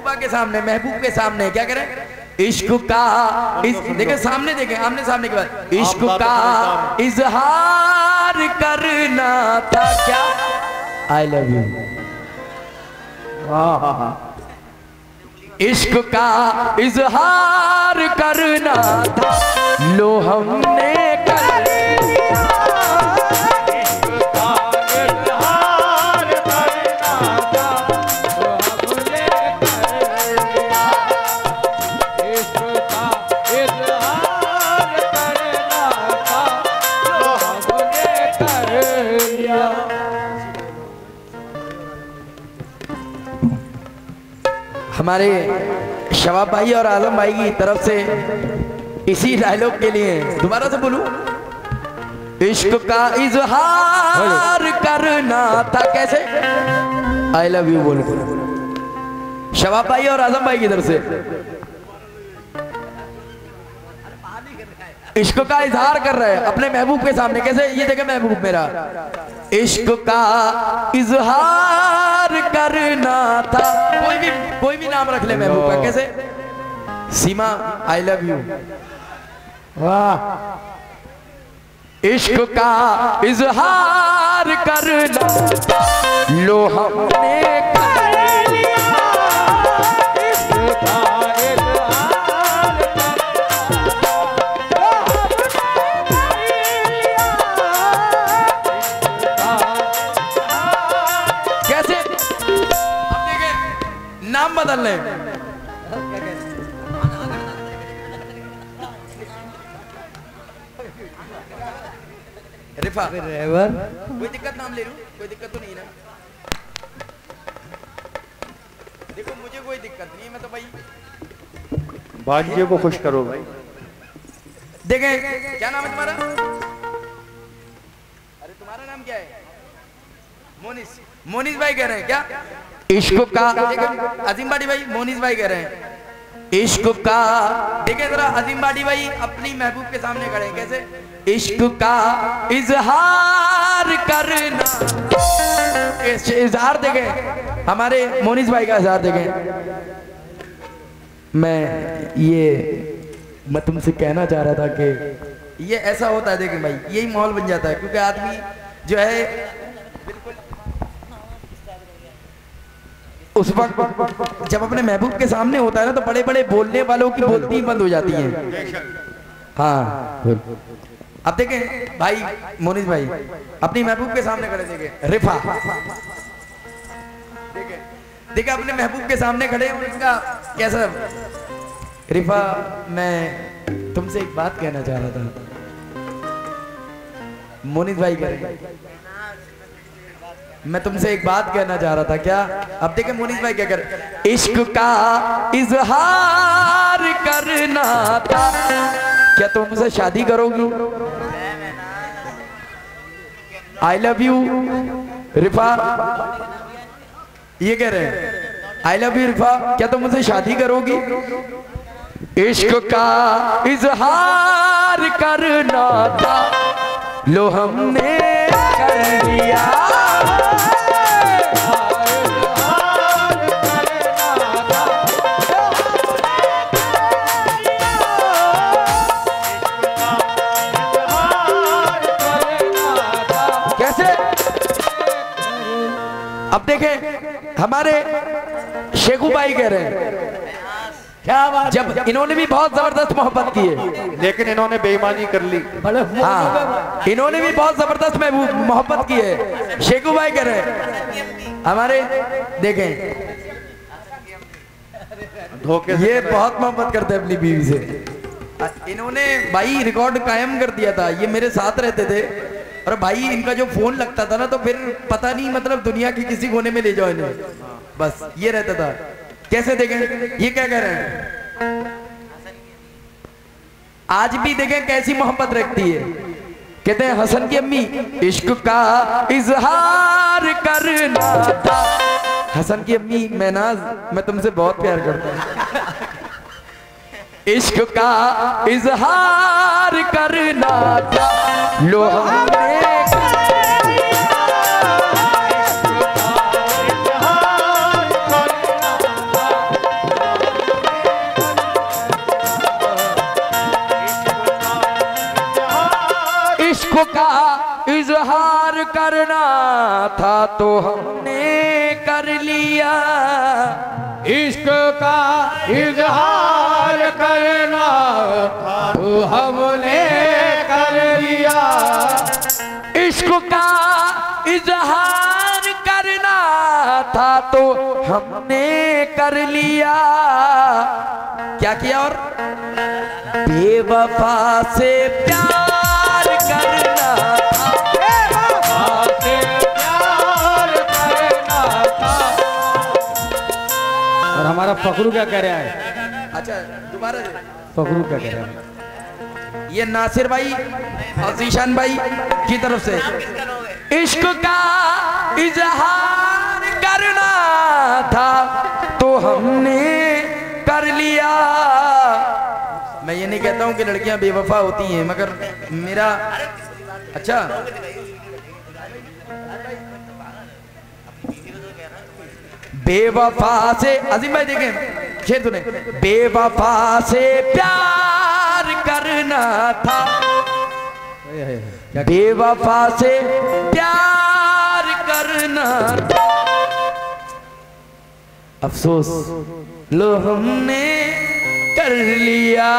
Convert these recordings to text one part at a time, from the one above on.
महबूबा के सामने, महबूब के सामने क्या करें? इश्क का देखे सामने, देखें आमने सामने के बाद इश्क का इजहार करना था क्या? I love you. इश्क का इजहार करना था, लो हमने कर लिया। इश्क का इजहार करना था, लो हमने कर लिया। इश्क का इजहार करना था, लो हमने कर लिया। हमारे शवाब भाई और आजम भाई की तरफ से इसी डायलॉग के लिए दोबारा से बोलूं, इश्क का इजहार करना था। कैसे? आई लव यू बोल शवाब भाई और आजम भाई की तरफ से इश्क का इजहार कर रहे हैं अपने महबूब के सामने। कैसे? ये देखे महबूब मेरा, इश्क का इजहार करना था। कोई भी नाम रख ले महबूब का। कैसे? सीमा आई लव यू। वाह। इश्क का इजहार करना था, लो हमने कर लिया। इश्क का इजहार कैसे? अब देखें नाम बदल लें। रिफा कोई दिक्कत नाम ले लूं? कोई दिक्कत तो नहीं ना? देखो मुझे कोई दिक्कत नहीं है, मैं तो भाई भांजे को खुश करो भाई। देखें क्या नाम है तुम्हारा? अरे तुम्हारा नाम क्या है? मोनिस। मोनिस भाई कह रहे हैं क्या? इश्क का अजीम बाड़ी भाई, मोनिस भाई कह रहे हैं इश्क का। देखें जरा अजीम बाड़ी भाई अपनी महबूब के सामने खड़े हैं। कैसे? इश्क का इजहार करना। इजहार देखें हमारे मोनिस भाई का इजहार देखें। मैं तुमसे कहना चाह रहा था कि ये ऐसा होता है। देखें भाई यही माहौल बन जाता है, क्योंकि आदमी जो है बिल्कुल उस वक्त जब अपने महबूब के सामने होता है ना, तो बड़े बड़े बोलने वालों की बोलती बंद हो जाती है। हाँ अब देखें भाई मोनिस भाई अपनी महबूब के सामने खड़े। देखें रिफा, देखें अपने महबूब के सामने खड़े हैं। उनका कैसा? रिफा मैं तुमसे एक बात कहना चाह रहा था। मोनिस भाई कह रहे हैं मैं तुमसे एक बात कहना चाह रहा था। क्या? अब देखें मोनिस भाई क्या कर, इश्क का इजहार करना था, क्या तुम मुझसे शादी करोगी? I love you रिफा। ये कह रहे हैं आई लव यू रिफा, क्या तुम मुझसे शादी करोगी? इश्क का इजहार करना था, लो हमने कर लिया। अब देखें हमारे शेखू भाई कह रहे हैं क्या बात, जब इन्होंने भी बहुत जबरदस्त मोहब्बत की है, लेकिन इन्होंने बेईमानी कर ली। हाँ इन्होंने भी बहुत जबरदस्त मोहब्बत की है। शेखू भाई कह रहे हैं हमारे, देखें धोखे ये बहुत मोहब्बत करते हैं अपनी बीवी से। इन्होंने भाई रिकॉर्ड कायम कर दिया था। ये मेरे साथ रहते थे और भाई इनका जो फोन लगता था ना, तो फिर पता नहीं मतलब दुनिया के किसी कोने में ले जाओ इन्हें, बस ये रहता था। कैसे? देखें ये क्या कह रहे हैं, आज भी देखें कैसी मोहब्बत रखती है। कहते हैं हसन की अम्मी इश्क का इजहार करना था। हसन की अम्मी महनाज मैं तुमसे बहुत प्यार करता हूँ, इश्क का इजहार करना था, लो हमने करना था तो हमने कर लिया, इश्क का इजहार करना था तो हमने कर लिया, इश्क का इजहार करना था तो हमने कर लिया। क्या किया? और बेवफा से प्यार करना था, बेवफा से प्यार करना था। और हमारा फखरू क्या कह रहा है? अच्छा दोबारा फखरू क्या कह रहा है? ये नासिर भाई और जीशान भाई की तरफ से इश्क का इजहार करना था तो हमने कर लिया। मैं ये नहीं कहता हूं कि लड़कियां बेवफा होती हैं, मगर मेरा अच्छा बेवफा से, अजीम भाई देखें शेर सुने, बेवफा से प्यार करना था, बेवफा से प्यार करना था, अफसोस लो हमने कर लिया।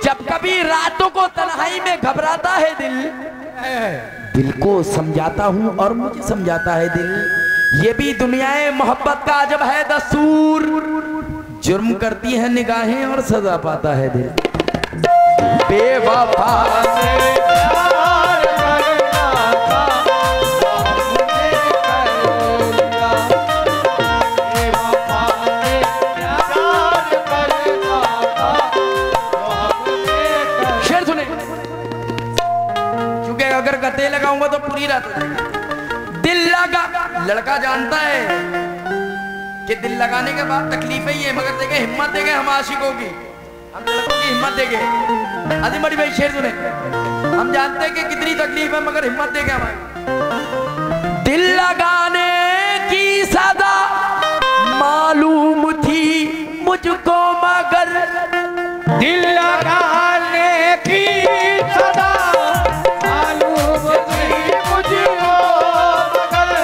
जब कभी रातों को तन्हाई में घबराता है दिल को समझाता हूं और मुझे समझाता है दिल, ये भी दुनियाए मोहब्बत का जब है दस्तूर, जुर्म करती है निगाहें और सजा पाता है दिल। बेवफा से प्यार करना था, बेवफा से प्यार करना था। शेर सुने, क्योंकि अगर गते लगाऊंगा तो पूरी रात हो जाएगी। दिल लगा, लड़का जानता है कि दिल लगाने के बाद तकलीफ ही है, मगर देखे हिम्मत देंगे हम आशिकों की, हम लड़कों की हिम्मत देंगे। आदि बड़ी भाई शेर सुने, हम जानते हैं कि कितनी तकलीफ है मगर हिम्मत देंगे हमारी। दिल लगाने की सदा मालूम थी मुझको मगर, दिल लगाने की सदा मालूम थी मुझको मगर।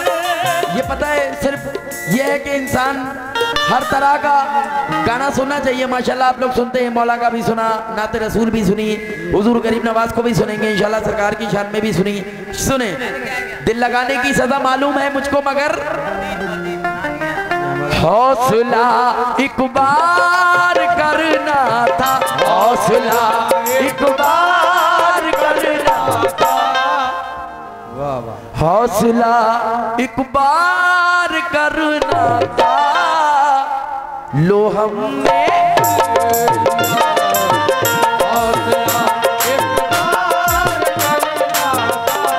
ये पता है सिर्फ ये है कि इंसान हर तरह का गाना सुनना चाहिए। माशाल्लाह आप लोग सुनते हैं, मौला का भी सुना, नाते रसूल भी सुनी, हुजूर गरीब नवाज को भी सुनेंगे इंशाल्लाह, सरकार की शान में भी सुनी। सुने, दिल लगाने की सजा मालूम है मुझको मगर, हौसला एक बार करना था, हौसला एक बार करना था, वाह वाह, हौसला एक बार करना था, लो हमने हौसला एक बार करना था।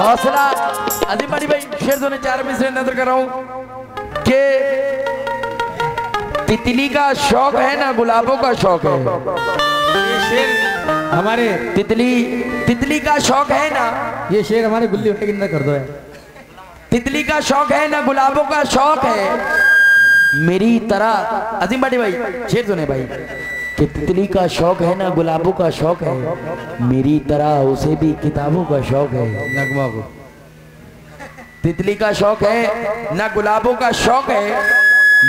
हौसला अजीम बड़ी भाई शेर दोनों 4 मिसरे नजर कर रहा हूं कि तितली का शौक है ना गुलाबों का शौक है। ये शेर हमारे तितली का शौक है ना, ये शेर हमारे गुल्ली भाई के अंदर कर दो है। तितली का शौक है ना गुलाबों का शौक है, मेरी तरह अजीम बड़ी भाई शेर सुने भाई कि तितली का शौक है ना गुलाबों का शौक है, मेरी तरह उसे भी किताबों का शौक है। नगमा को तितली का शौक है ना गुलाबों का शौक है,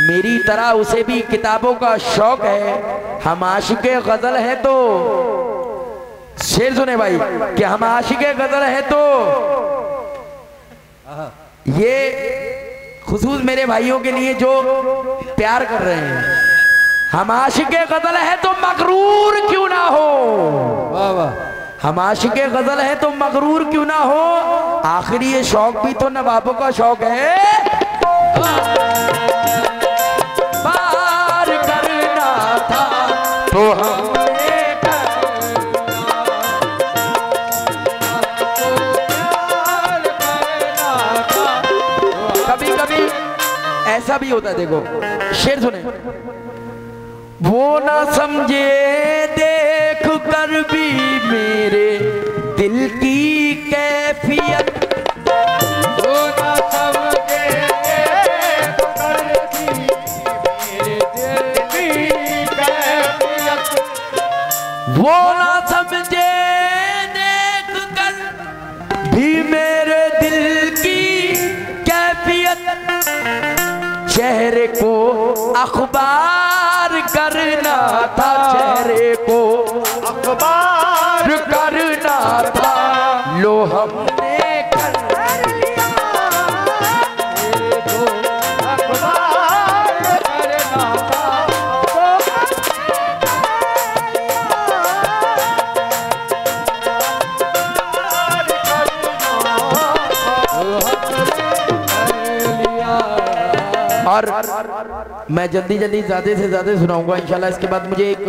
मेरी तरह उसे भी किताबों का शौक है। हम आशिके गजल है तो शेर सुने भाई कि हम आशिके गजल है तो, ये खुसूस मेरे भाइयों के लिए जो प्यार कर रहे हैं, हम आशिके गजल है तो मगरूर क्यों ना हो, वाह वाह, हम आशिके गजल है तो मगरूर क्यों ना हो, आखिर ये शौक भी तो नवाबों का शौक है। पार करना था तो हमने होता है, देखो शेर सुने। वो ना समझे देख कर भी मेरे दिल की कैफियत, वो ना समझे देख कर भी मेरे दिल की कैफियत, वो ना समझे देख कर भी मेरे दिल की कैफियत, चेहरे को अखबार करना था, चेहरे को अखबार करना था, लो हमने कर लिया, तेरे को अखबार करना था, और मैं जल्दी जल्दी ज्यादा से ज्यादा सुनाऊंगा इंशाल्लाह। इसके बाद मुझे एक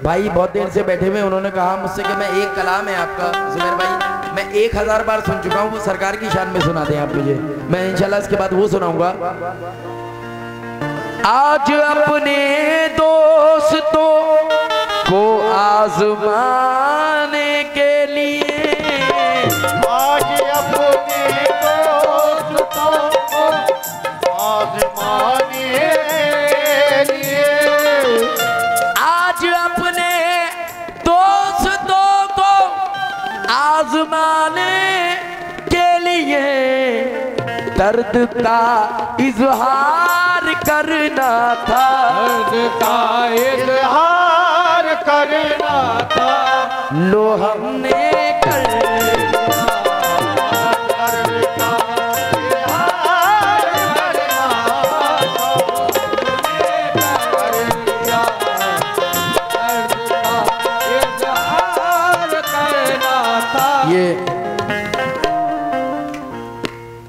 भाई बहुत देर से बैठे हुए, उन्होंने कहा मुझसे कि मैं एक कलाम है आपका जुबैर भाई, मैं 1000 बार सुन चुका हूँ, वो सरकार की शान में सुना दें आप मुझे। मैं इंशाल्लाह इसके बाद वो सुनाऊंगा। आज अपने दोस्तों को आजमाने के लिए, आज अपने दोस्तों को आजमाने के लिए, आज अपने दोस्तों को आजमाने के लिए दर्द का इजहार करना था, दर्द का इजहार करना था, लो हमने कर दर्द का इजहार करना था, कर लिया, दर्द का इजहार करना था। ये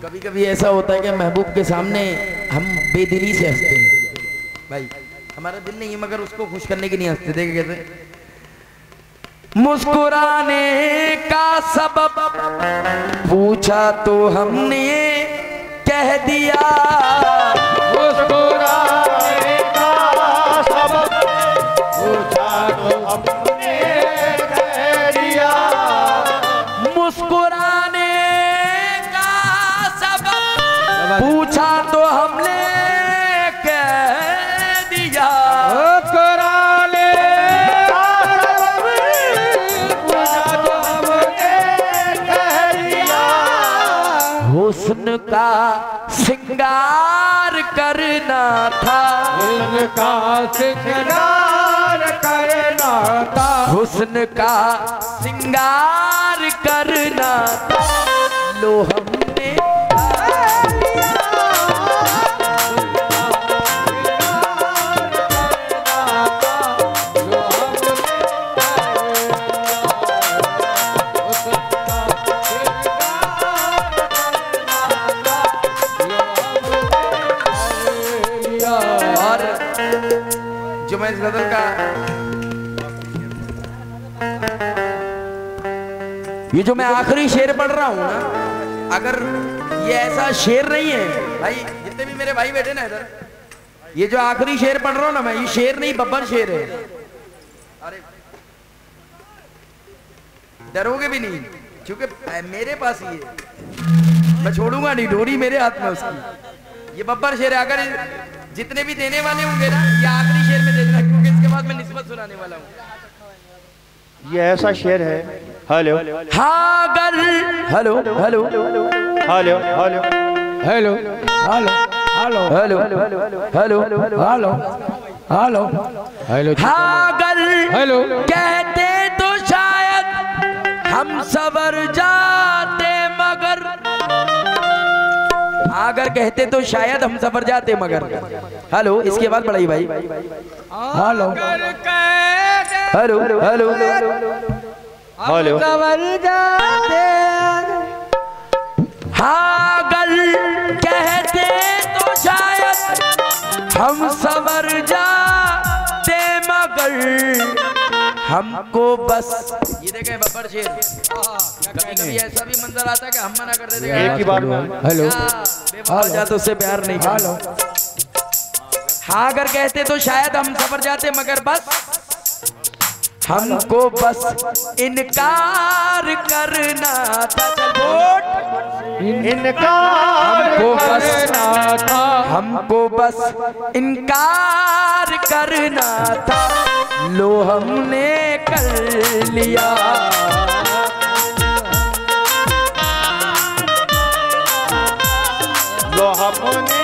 कभी कभी ऐसा होता है कि महबूब के सामने हम बेदिली से हंसते हैं, भाई हमारा दिल नहीं है मगर उसको खुश करने के लिए हंसते। देखे कैसे मुस्कुराने का सबब पूछा तो हमने कह दिया, मुस्कुराने का सबब पूछा तो हमने कह दिया, मुस्कुराने का सबब पूछा तो हमने कह दिया, मुस्कुराने का सबब पूछा तो हमने कह दिया, हुस्न का सिंगार करना था, उनका सिंगार करना था, हुस्न का सिंगार करना था, लो हमने और जो मैं इस गजल का ये जो मैं आखिरी शेर पढ़ रहा हूं ना, अगर ये ऐसा शेर नहीं है भाई, जितने भी मेरे भाई बैठे ना इधर, ये जो आखिरी शेर पढ़ रहा हूं ना मैं, ये शेर नहीं बब्बर शेर है। अरे डरोगे भी नहीं क्योंकि मेरे पास ही है, मैं छोड़ूंगा नहीं, डोरी मेरे हाथ में उसकी। ये बब्बर शेर है, अगर जितने भी देने वाले होंगे ना ये आखिरी शेर में दे देना, क्योंकि इसके बाद मैं निस्बत सुनाने वाला हूँ। ये ऐसा शेर है। हेलो हाँ अगर hello hello hello hello hello hello hello hello hello hello hello hello हाँ अगर हेलो कहते तो शायद हम सवर जाते मगर, अगर कहते तो शायद हम सवर जाते मगर। हेलो इसके बाद बढ़ाई भाई। हेलो हेलो हेलो हेलो सवर जाते, हाँ अगर कहते तो शायद हम सवर जाते मगर, हमको बस ये देखें बब्बर शेर, कभी कभी ऐसा भी मंजर आता है कि हम मना कर देते हैं एक ही बार में हेलो बेवफा जा तो उससे प्यार नहीं। हेलो हाँ अगर कहते तो शायद हम सबर जाते, मगर बस हमको बस इनकार करना था। चल वोट इनकार हमको बस करना था, हमको बस इनकार करना था, लो हमने कर लिया। लो हमने